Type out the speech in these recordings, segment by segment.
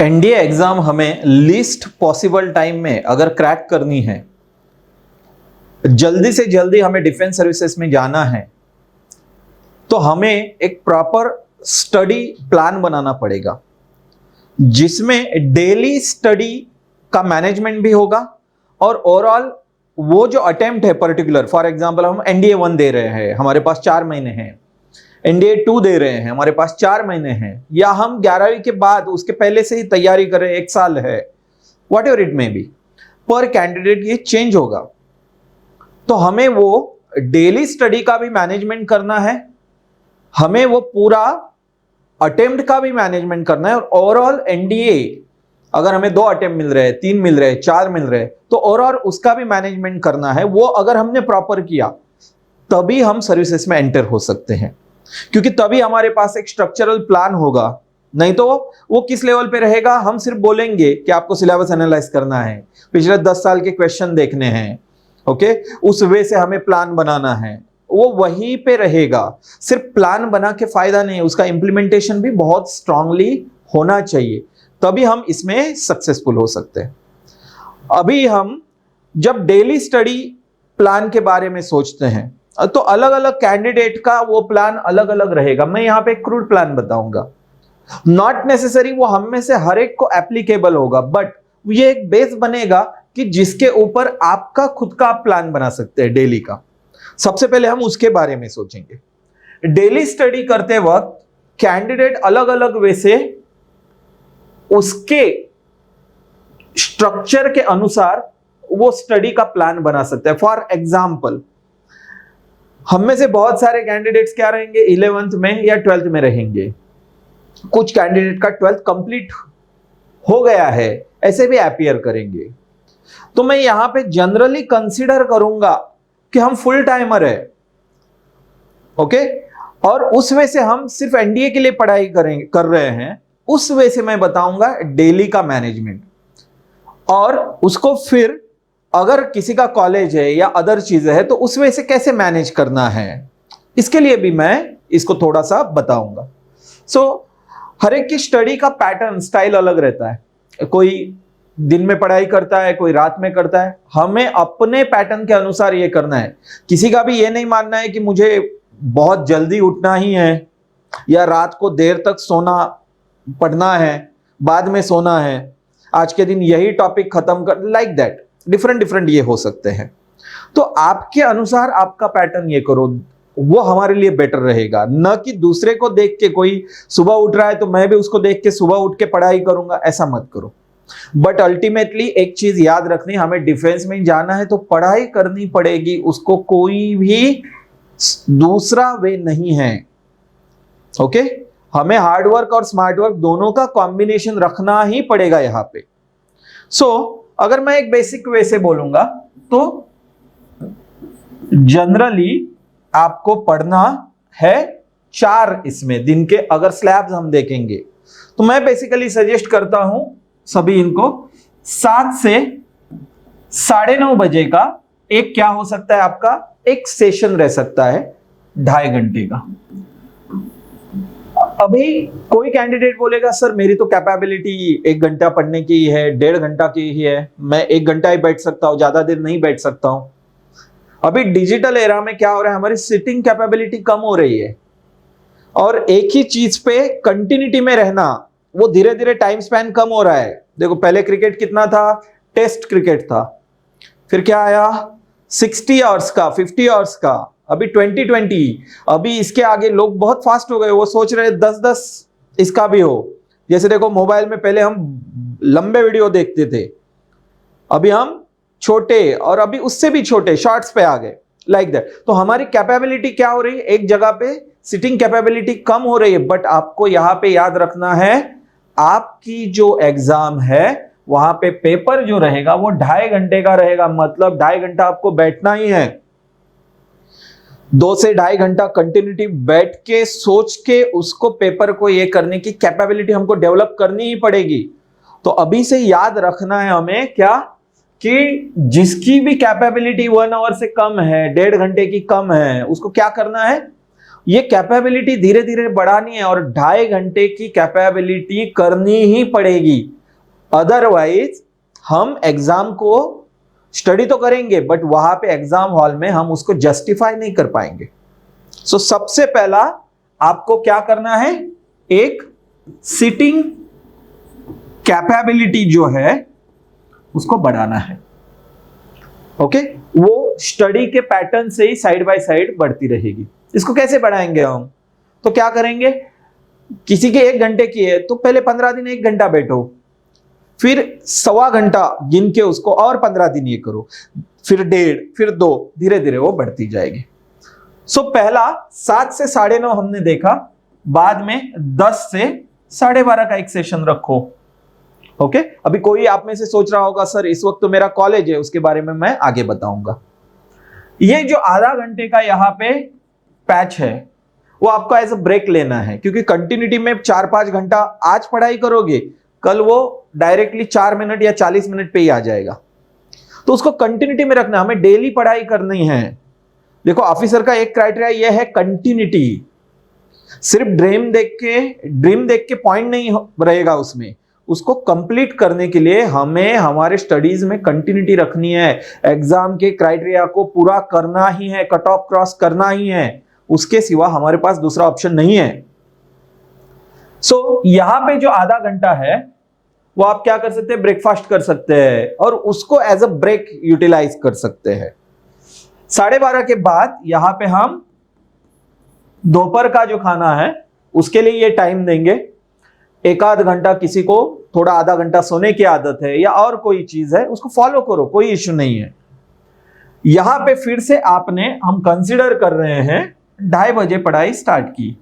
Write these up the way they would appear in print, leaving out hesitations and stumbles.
NDA exam हमें least possible time में अगर क्रैक करनी है, जल्दी से जल्दी हमें डिफेंस सर्विसेज में जाना है, तो हमें एक प्रॉपर स्टडी प्लान बनाना पड़ेगा जिसमें डेली स्टडी का मैनेजमेंट भी होगा और ओवरऑल वो जो अटेम्प्ट है पर्टिकुलर, फॉर एग्जांपल हम एनडीए 1 दे रहे हैं, हमारे पास 4 महीने हैं, एनडीए 2 दे रहे हैं, हमारे पास 4 महीने हैं, या हम 11वीं के बाद उसके पहले से ही तैयारी कर रहे हैं, 1 साल है, what ever it may be, पर कैंडिडेट ये चेंज होगा। तो हमें वो डेली स्टडी का भी मैनेजमेंट करना है, हमें वो पूरा अटेम्प्ट का भी मैनेजमेंट करना है, और ओवरऑल एनडीए अगर हमें 2 अटेम्प्ट मिल रहे हैं, 3 मिल रहे हैं, 4 मिल रहे हैं, तो ओवरऑल उसका भी मैनेजमेंट करना है। वो अगर हमने प्रॉपर किया तभी हम सर्विसेज में एंटर हो सकते हैं, क्योंकि तभी हमारे पास एक स्ट्रक्चरल प्लान होगा। नहीं तो वो किस लेवल पे रहेगा, हम सिर्फ बोलेंगे कि आपको सिलेबस एनालाइज करना है, पिछले 10 साल के क्वेश्चन देखने हैं, ओके, उस वे से हमें प्लान बनाना है, वो वहीं पे रहेगा। सिर्फ प्लान बना के फायदा नहीं, उसका इंप्लीमेंटेशन भी बहुत स्ट्रांगली होना चाहिए, तभी हम इसमें सक्सेसफुल हो सकते हैं। अभी हम जब डेली स्टडी प्लान के बारे में सोचते हैं तो अलग अलग कैंडिडेट का वो प्लान अलग अलग रहेगा। मैं यहां पे एक क्रूड प्लान बताऊंगा, नॉट नेसेसरी वो हम में से हर एक को एप्लीकेबल होगा, बट ये एक बेस बनेगा कि जिसके ऊपर आपका खुद का प्लान बना सकते हैं डेली का। सबसे पहले हम उसके बारे में सोचेंगे। डेली स्टडी करते वक्त कैंडिडेट अलग अलग वे से उसके स्ट्रक्चर के अनुसार वो स्टडी का प्लान बना सकते हैं। फॉर एग्जाम्पल, हम में से बहुत सारे कैंडिडेट्स क्या रहेंगे, 11th में या 12th में रहेंगे, कुछ कैंडिडेट का 12th कंप्लीट हो गया है, ऐसे भी अपीयर करेंगे। तो मैं यहां पे जनरली कंसीडर करूंगा कि हम फुल टाइमर है, ओके, और उस वे से हम सिर्फ एनडीए के लिए पढ़ाई कर रहे हैं, उस वे से मैं बताऊंगा डेली का मैनेजमेंट। और उसको फिर अगर किसी का कॉलेज है या अदर चीजें है तो उस वे से कैसे मैनेज करना है, इसके लिए भी मैं इसको थोड़ा सा बताऊंगा। सो हर एक की स्टडी का पैटर्न स्टाइल अलग रहता है, कोई दिन में पढ़ाई करता है, कोई रात में करता है, हमें अपने पैटर्न के अनुसार ये करना है। किसी का भी ये नहीं मानना है कि मुझे बहुत जल्दी उठना ही है या रात को देर तक सोना पढ़ना है, बाद में सोना है, आज के दिन यही टॉपिक खत्म कर, लाइक दैट डिफरेंट ये हो सकते हैं। तो आपके अनुसार आपका पैटर्न ये करो, वो हमारे लिए बेटर रहेगा, न कि दूसरे को देख के कोई सुबह उठ रहा है तो मैं भी उसको देख के सुबह उठ के पढ़ाई करूंगा, ऐसा मत करो। बट अल्टीमेटली एक चीज याद रखनी, हमें डिफेंस में जाना है तो पढ़ाई करनी पड़ेगी, उसको कोई भी दूसरा वे नहीं है, ओके। हमें हार्डवर्क और स्मार्ट वर्क दोनों का कॉम्बिनेशन रखना ही पड़ेगा यहां पे। सो अगर मैं एक बेसिक वे से बोलूंगा तो जनरली आपको पढ़ना है 4 इसमें दिन के, अगर स्लैब्स हम देखेंगे तो मैं बेसिकली सजेस्ट करता हूं सभी इनको 7 से 9:30 बजे का एक क्या हो सकता है, आपका एक सेशन रह सकता है 2.5 घंटे का। अभी कोई कैंडिडेट बोलेगा सर मेरी तो कैपेबिलिटी 1 घंटा पढ़ने की है, 1.5 घंटा की ही है, मैं 1 घंटा ही बैठ सकता हूं, ज्यादा देर नहीं बैठ सकता हूं। अभी डिजिटल एरा में क्या हो रहा है, हमारी सिटिंग कैपेबिलिटी कम हो रही है, और एक ही चीज पे कंटिन्यूटी में रहना, वो धीरे धीरे टाइम स्पैन कम हो रहा है। देखो पहले क्रिकेट कितना था, टेस्ट क्रिकेट था, फिर क्या आया 60 आवर्स का, 50 आवर्स का, अभी 2020, अभी इसके आगे लोग बहुत फास्ट हो गए, वो सोच रहे 10-10 इसका भी हो। जैसे देखो मोबाइल में पहले हम लंबे वीडियो देखते थे, अभी हम छोटे और अभी उससे भी छोटे शॉर्ट्स पे आ गए, लाइक दैट। तो हमारी कैपेबिलिटी क्या हो रही है, एक जगह पे सिटिंग कैपेबिलिटी कम हो रही है। बट आपको यहां पे याद रखना है, आपकी जो एग्जाम है वहां पे पेपर जो रहेगा वो 2.5 घंटे का रहेगा, मतलब 2.5 घंटा आपको बैठना ही है। 2 से 2.5 घंटा कंटिन्यूटी बैठ के सोच के उसको पेपर को ये करने की कैपेबिलिटी हमको डेवलप करनी ही पड़ेगी। तो अभी से याद रखना है हमें क्या, कि जिसकी भी कैपेबिलिटी 1 आवर से कम है, 1.5 घंटे की कम है, उसको क्या करना है, ये कैपेबिलिटी धीरे धीरे बढ़ानी है और 2.5 घंटे की कैपेबिलिटी करनी ही पड़ेगी, अदरवाइज हम एग्जाम को स्टडी तो करेंगे बट वहां पे एग्जाम हॉल में हम उसको जस्टिफाई नहीं कर पाएंगे। सो सबसे पहला आपको क्या करना है, एक सिटिंग कैपेबिलिटी जो है उसको बढ़ाना है। ओके, वो स्टडी के पैटर्न से ही साइड बाय साइड बढ़ती रहेगी। इसको कैसे बढ़ाएंगे हम, तो क्या करेंगे, किसी के 1 घंटे की है तो पहले 15 दिन 1 घंटा बैठो, फिर 1.25 घंटा गिन के उसको और 15 दिन ये करो, फिर 1.5, फिर 2, धीरे धीरे वो बढ़ती जाएगी। सो पहला 7 से 9:30 हमने देखा, बाद में 10 से 12:30 का एक सेशन रखो। ओके, अभी कोई आप में से सोच रहा होगा सर इस वक्त तो मेरा कॉलेज है, उसके बारे में मैं आगे बताऊंगा। ये जो आधा घंटे का यहाँ पे पैच है वो आपको एज अ ब्रेक लेना है, क्योंकि कंटिन्यूटी में 4-5 घंटा आज पढ़ाई करोगे, कल वो डायरेक्टली 4 मिनट या 40 मिनट पे ही आ जाएगा। तो उसको कंटिन्यूटी में रखना, हमें डेली पढ़ाई करनी है। देखो ऑफिसर का एक क्राइटेरिया यह है कंटिन्यूटी, सिर्फ ड्रीम देख के पॉइंट नहीं रहेगा उसमें, उसको कंप्लीट करने के लिए हमें हमारे स्टडीज में कंटिन्यूटी रखनी है, एग्जाम के क्राइटेरिया को पूरा करना ही है, कट ऑफ क्रॉस करना ही है, उसके सिवा हमारे पास दूसरा ऑप्शन नहीं है। सो यहां पे जो आधा घंटा है वो आप क्या कर सकते हैं, ब्रेकफास्ट कर सकते हैं और उसको एज अ ब्रेक यूटिलाइज कर सकते हैं। 12:30 के बाद यहां पे हम दोपहर का जो खाना है उसके लिए ये टाइम देंगे। 1-आध घंटा किसी को थोड़ा आधा घंटा सोने की आदत है या और कोई चीज है, उसको फॉलो करो, कोई इश्यू नहीं है। यहां पे फिर से आपने, हम कंसीडर कर रहे हैं 2:30 बजे पढ़ाई स्टार्ट की,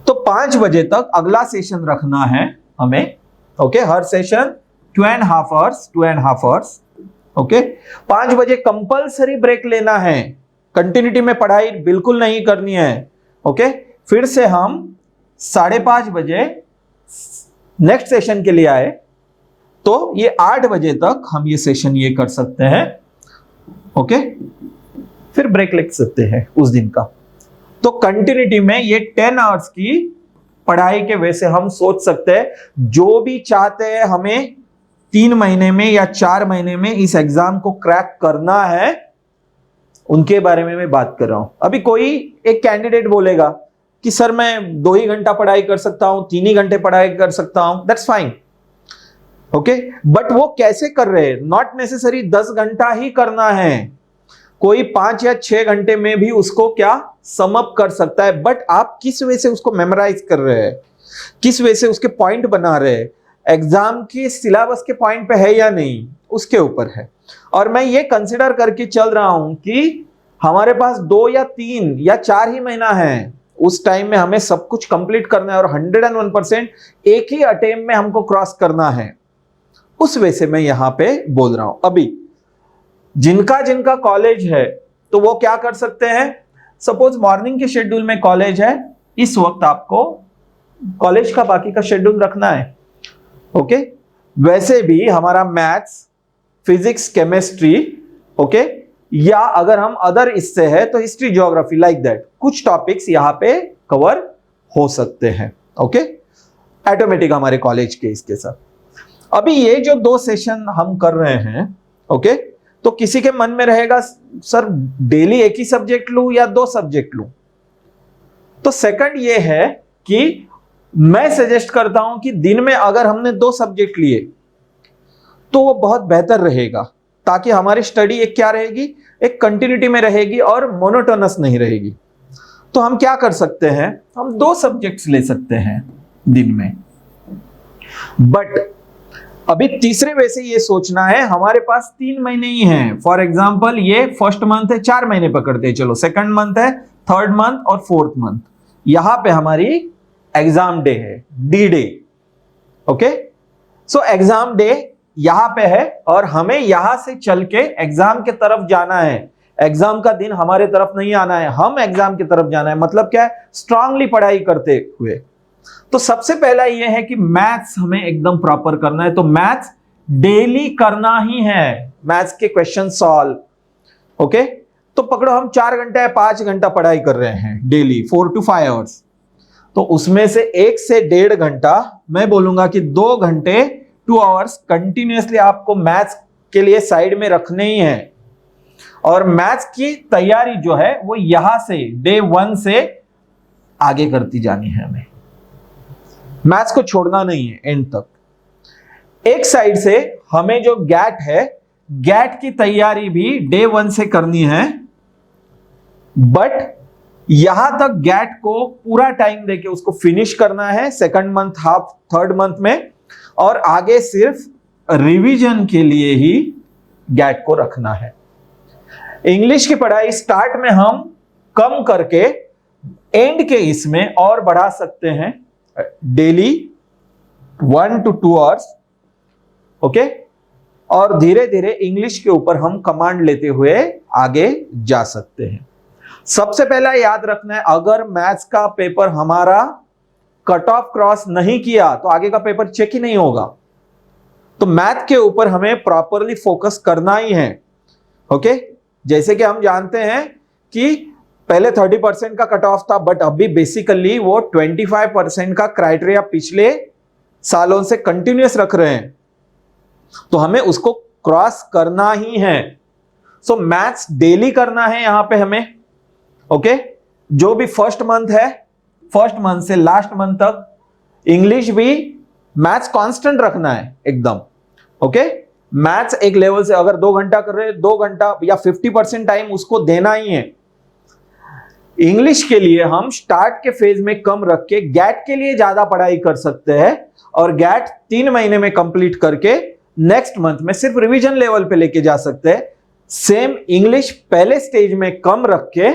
तो 5 बजे तक अगला सेशन रखना है हमें। ओके, हर सेशन 2.5 आवर्स। ओके, 5 बजे कंपल्सरी ब्रेक लेना है, कंटिन्यूटी में पढ़ाई बिल्कुल नहीं करनी है। ओके, फिर से हम 5:30 बजे नेक्स्ट सेशन के लिए आए, तो ये 8 बजे तक हम ये सेशन ये कर सकते हैं। ओके, फिर ब्रेक ले सकते हैं उस दिन का। तो कंटिन्यूटी में ये 10 आवर्स की पढ़ाई के वजह से हम सोच सकते हैं, जो भी चाहते हैं हमें 3 महीने में या 4 महीने में इस एग्जाम को क्रैक करना है, उनके बारे में मैं बात कर रहा हूं। अभी कोई एक कैंडिडेट बोलेगा कि सर मैं 2 ही घंटा पढ़ाई कर सकता हूं, 3 ही घंटे पढ़ाई कर सकता हूं, दैट्स फाइन। ओके, बट वो कैसे कर रहे हैं, नॉट नेसेसरी 10 घंटा ही करना है, कोई 5 या 6 घंटे में भी उसको क्या सम अप कर सकता है। बट आप किस वे से उसको मेमोराइज कर रहे हैं, किस वे से उसके पॉइंट बना रहे हैं, एग्जाम के सिलेबस के पॉइंट पे है या नहीं, उसके ऊपर है। और मैं ये कंसिडर करके चल रहा हूं कि हमारे पास 2 या 3 या 4 ही महीना है, उस टाइम में हमें सब कुछ कंप्लीट करना है और 101% एक ही अटेम्प्ट में हमको क्रॉस करना है। उस वे से मैं यहां पे बोल रहा हूं। अभी जिनका कॉलेज है तो वो क्या कर सकते हैं, सपोज मॉर्निंग के शेड्यूल में कॉलेज है, इस वक्त आपको कॉलेज का बाकी का शेड्यूल रखना है। ओके, वैसे भी हमारा मैथ्स, फिजिक्स, केमिस्ट्री, ओके, या अगर हम अदर इससे है तो हिस्ट्री, ज्योग्राफी, लाइक दैट कुछ टॉपिक्स यहां पे कवर हो सकते हैं। ओके, ऑटोमेटिक हमारे कॉलेज के इसके साथ। अभी ये जो 2 सेशन हम कर रहे हैं, ओके, तो किसी के मन में रहेगा सर डेली एक ही सब्जेक्ट लूं या 2 सब्जेक्ट लूं। तो सेकंड ये है कि मैं सजेस्ट करता हूं कि दिन में अगर हमने 2 सब्जेक्ट लिए तो वो बहुत बेहतर रहेगा, ताकि हमारी स्टडी एक क्या रहेगी, एक कंटिन्यूटी में रहेगी और मोनोटोनस नहीं रहेगी। तो हम क्या कर सकते हैं, हम 2 सब्जेक्ट्स ले सकते हैं दिन में। बट अभी तीसरे वे से ये सोचना है, हमारे पास 3 महीने ही हैं। फॉर एग्जाम्पल ये फर्स्ट मंथ है, 4 महीने पकड़ते हैं, चलो सेकंड मंथ है, थर्ड मंथ और फोर्थ मंथ, यहां पे हमारी एग्जाम डे है, D day. Okay, so exam day यहां पे है और हमें यहां से चल के एग्जाम के तरफ जाना है। एग्जाम का दिन हमारे तरफ नहीं आना है, हम एग्जाम की तरफ जाना है। मतलब क्या है, स्ट्रांगली पढ़ाई करते हुए। तो सबसे पहला यह है कि मैथ्स हमें एकदम प्रॉपर करना है, तो मैथ्स डेली करना ही है, मैथ्स के क्वेश्चन सॉल्व। ओके, तो पकड़ो हम 4 घंटा या 5 घंटा पढ़ाई कर रहे हैं डेली, 4 to 5 आवर्स, तो उसमें से 1 से 1.5 घंटा, मैं बोलूंगा कि 2 घंटे 2 आवर्स कंटिन्यूअसली आपको मैथ्स के लिए साइड में रखने ही है। और मैथ्स की तैयारी जो है वो यहां से डे 1 से आगे करती जानी है हमें, मैथ्स को छोड़ना नहीं है एंड तक। एक साइड से हमें जो गैट है, गैट की तैयारी भी डे 1 से करनी है, बट यहां तक गैट को पूरा टाइम देके उसको फिनिश करना है 2nd month, half 3rd month में, और आगे सिर्फ रिवीजन के लिए ही गैट को रखना है। इंग्लिश की पढ़ाई स्टार्ट में हम कम करके एंड के इसमें और बढ़ा सकते हैं डेली 1 to 2 आवर्स, ओके, और धीरे धीरे इंग्लिश के ऊपर हम कमांड लेते हुए आगे जा सकते हैं। सबसे पहला याद रखना है, अगर मैथ्स का पेपर हमारा कट ऑफ क्रॉस नहीं किया तो आगे का पेपर चेक ही नहीं होगा। तो मैथ के ऊपर हमें प्रॉपरली फोकस करना ही है, ओके। जैसे कि हम जानते हैं कि पहले 30% का कट ऑफ था, बट अभी बेसिकली वो 25% का क्राइटेरिया पिछले सालों से कंटिन्यूअस रख रहे हैं, तो हमें उसको क्रॉस करना ही है। सो मैथ्स डेली करना है यहां पे हमें, ओके। जो भी फर्स्ट मंथ है, फर्स्ट मंथ से लास्ट मंथ तक इंग्लिश भी मैथ्स कांस्टेंट रखना है एकदम, ओके। मैथ्स एक लेवल से अगर 2 घंटा कर रहे हैं, 2 घंटा या 50% टाइम उसको देना ही है। इंग्लिश के लिए हम स्टार्ट के फेज में कम रख के गैट के लिए ज्यादा पढ़ाई कर सकते हैं, और गैट 3 महीने में कंप्लीट करके नेक्स्ट मंथ में सिर्फ रिवीजन लेवल पे लेके जा सकते हैं। सेम इंग्लिश पहले स्टेज में कम रख के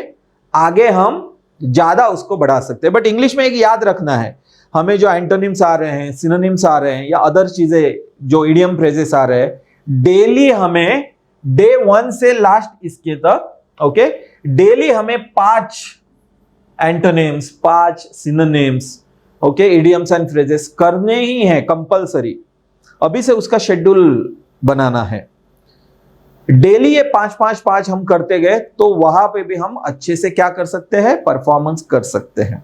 आगे हम ज्यादा उसको बढ़ा सकते हैं। बट इंग्लिश में एक याद रखना है, हमें जो एंटोनिम्स आ रहे हैं, सिनोनिम्स आ रहे हैं, या अदर चीजें जो इडियम फ्रेजेस आ रहे हैं, डेली हमें डे 1 से लास्ट इसके तक, ओके, डेली हमें 5 antonyms, 5 synonyms, okay, idioms and phrases करने ही हैं कंपलसरी। अभी से उसका शेड्यूल बनाना है। डेली ये 5-5-5 हम करते गए तो वहां पे भी हम अच्छे से क्या कर सकते हैं, परफॉर्मेंस कर सकते हैं।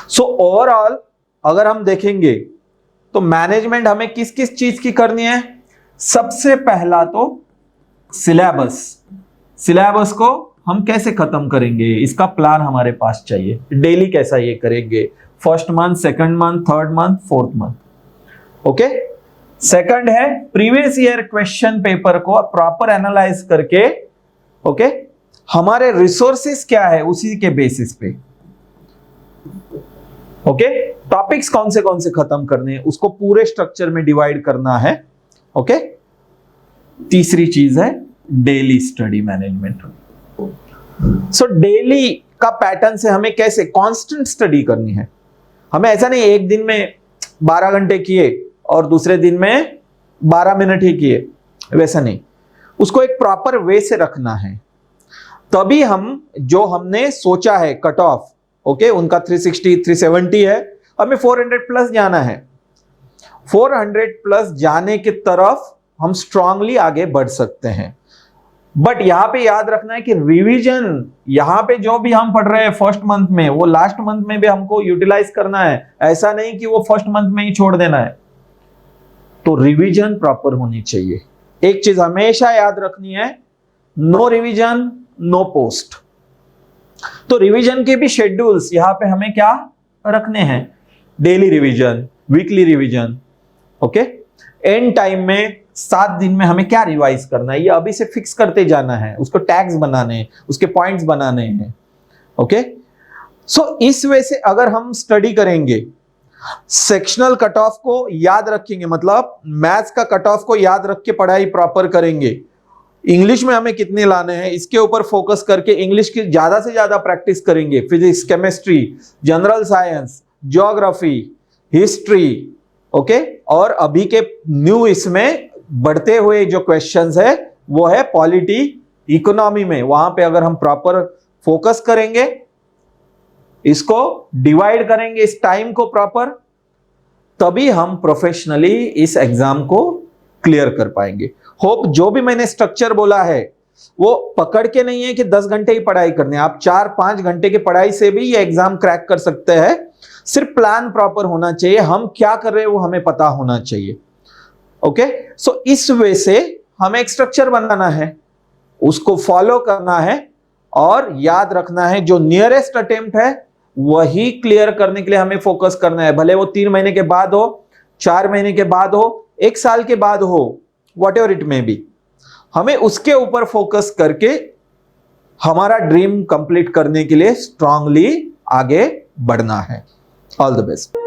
सो ओवरऑल अगर हम देखेंगे तो मैनेजमेंट हमें किस किस चीज की करनी है। सबसे पहला तो सिलेबस, सिलेबस को हम कैसे खत्म करेंगे, इसका प्लान हमारे पास चाहिए। डेली कैसा ये करेंगे, first month, 2nd month, 3rd month, 4th month, okay. Second है प्रीवियस ईयर क्वेश्चन पेपर को प्रॉपर एनालाइज करके, ओके, हमारे रिसोर्सेस क्या है उसी के बेसिस पे, ओके, टॉपिक्स कौन से खत्म करने हैं उसको पूरे स्ट्रक्चर में डिवाइड करना है, ओके। तीसरी चीज है daily study management. So daily का पैटर्न से हमें कैसे कांस्टेंट स्टडी करनी है। हमें ऐसा नहीं एक दिन में 12 घंटे किए और दूसरे दिन में 12 मिनट ही किए, वैसा नहीं, उसको एक प्रॉपर वे से रखना है। तभी हम जो हमने सोचा है कट ऑफ, ओके, उनका 360 370 है, हमें 400 प्लस जाना है। 400 प्लस जाने की तरफ हम स्ट्रांगली आगे बढ़ सकते हैं। बट यहां पे याद रखना है कि रिवीजन, यहां पे जो भी हम पढ़ रहे हैं फर्स्ट मंथ में, वो लास्ट मंथ में भी हमको यूटिलाइज करना है। ऐसा नहीं कि वो फर्स्ट मंथ में ही छोड़ देना है। तो रिवीजन प्रॉपर होनी चाहिए। एक चीज हमेशा याद रखनी है, नो रिवीजन नो पोस्ट। तो रिवीजन के भी शेड्यूल्स यहां पे हमें क्या रखने हैं, daily revision, weekly revision, okay. And time में 7 दिन में हमें क्या रिवाइज करना है, ये अभी से फिक्स करते जाना है, उसको टैग्स बनाने हैं, उसके पॉइंट्स बनाने हैं, ओके। सो इस वे से अगर हम स्टडी करेंगे, सेक्शनल कट ऑफ को याद रखेंगे, मतलब मैथ्स का कट ऑफ को याद रख के पढ़ाई प्रॉपर करेंगे, इंग्लिश में हमें कितने लाने हैं इसके ऊपर फोकस करके इंग्लिश की ज्यादा से ज्यादा प्रैक्टिस करेंगे, physics, chemistry, general science, geography, history, okay. और अभी के न्यू इसमें बढ़ते हुए जो क्वेश्चंस है वो है पॉलिटी, इकोनॉमी में, वहां पे अगर हम प्रॉपर फोकस करेंगे, इसको डिवाइड करेंगे इस टाइम को प्रॉपर, तभी हम प्रोफेशनली इस एग्जाम को क्लियर कर पाएंगे। होप जो भी मैंने स्ट्रक्चर बोला है वो पकड़ के नहीं है कि 10 घंटे ही पढ़ाई करनी है, आप 4-5 घंटे की पढ़ाई से भी ये एग्जाम क्रैक कर सकते हैं। सिर्फ प्लान प्रॉपर होना चाहिए, हम क्या कर रहे हैं वो हमें पता होना चाहिए। ओके, सो इस वे से हमें एक स्ट्रक्चर बनाना है, उसको फॉलो करना है और याद रखना है जो नियरेस्ट अटेम्प्ट है वही क्लियर करने के लिए हमें फोकस करना है। भले वो 3 महीने के बाद हो, 4 महीने के बाद हो, 1 साल के बाद हो, what ever it may be, हमें उसके ऊपर फोकस करके हमारा ड्रीम कंप्लीट करने के लिए स्ट्रांगली आगे बढ़ना है। All the best.